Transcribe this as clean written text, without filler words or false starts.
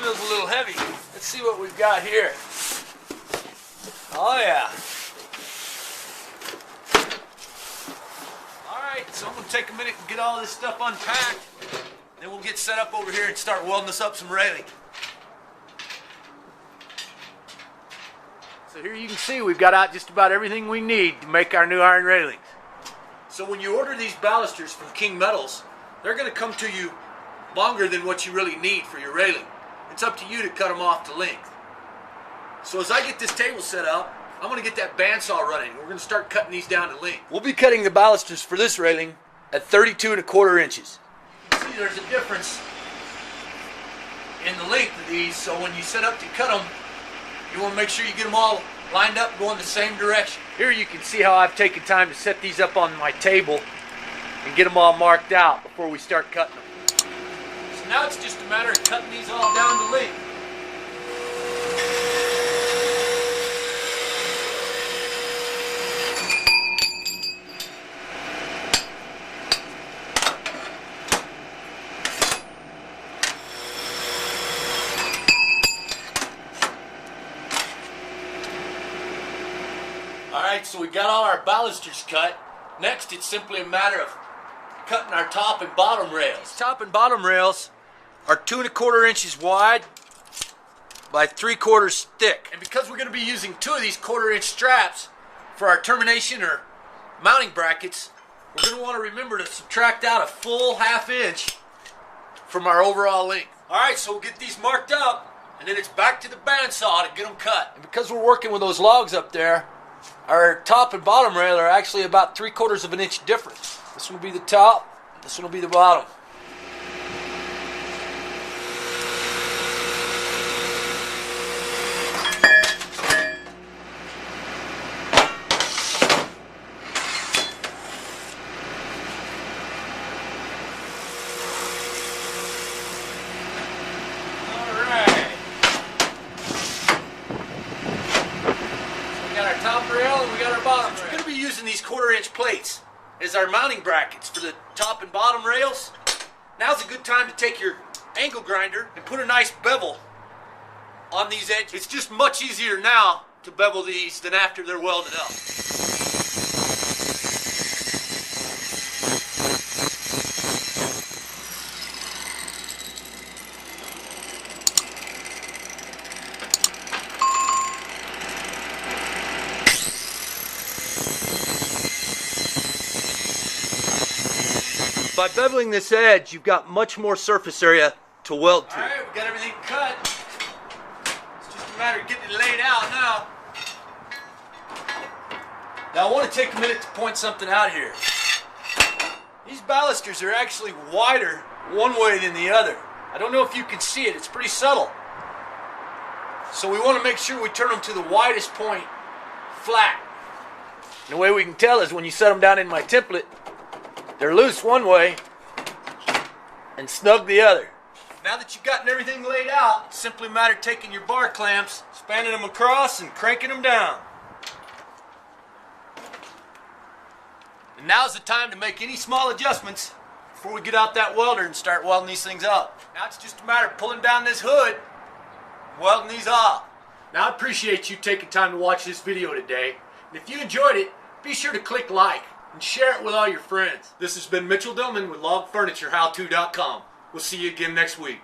feels a little heavy. Let's see what we've got here. Oh yeah. Alright, so I'm going to take a minute and get all this stuff unpacked. Then we'll get set up over here and start welding us up some railing. So here you can see we've got out just about everything we need to make our new iron railings. So when you order these balusters from King Metals, they're going to come to you longer than what you really need for your railing. It's up to you to cut them off to length. So as I get this table set up, I'm going to get that bandsaw running. We're going to start cutting these down to length. We'll be cutting the balusters for this railing at 32 1/4 inches. You see there's a difference in the length of these, so when you set up to cut them, you want to make sure you get them all lined up going the same direction. Here you can see how I've taken time to set these up on my table and get them all marked out before we start cutting them. So now it's just a matter of cutting these all down to length. Alright, so we got all our balusters cut. Next, it's simply a matter of cutting our top and bottom rails. These top and bottom rails are 2 1/4 inches wide by 3/4 thick. And because we're going to be using 2 of these 1/4 inch straps for our termination or mounting brackets, we're going to want to remember to subtract out a full 1/2 inch from our overall length. Alright, so we'll get these marked up, and then it's back to the bandsaw to get them cut. And because we're working with those logs up there, our top and bottom rail are actually about 3/4 of an inch difference. This one will be the top, this one will be the bottom. Top rail and we got our bottom rail. We're going to be using these 1/4 inch plates as our mounting brackets for the top and bottom rails. Now's a good time to take your angle grinder and put a nice bevel on these edges. It's just much easier now to bevel these than after they're welded up. By beveling this edge, you've got much more surface area to weld to. Alright, we got everything cut. It's just a matter of getting it laid out now. Now I want to take a minute to point something out here. These balusters are actually wider one way than the other. I don't know if you can see it, it's pretty subtle. So we want to make sure we turn them to the widest point flat. And the way we can tell is when you set them down in my template, they're loose one way and snug the other. Now that you've gotten everything laid out, it's simply a matter of taking your bar clamps, spanning them across, and cranking them down. And now's the time to make any small adjustments before we get out that welder and start welding these things up. Now it's just a matter of pulling down this hood and welding these off. Now I appreciate you taking time to watch this video today. And if you enjoyed it, be sure to click like and share it with all your friends. This has been Michell Dillman with LogFurnitureHowTo.com. We'll see you again next week.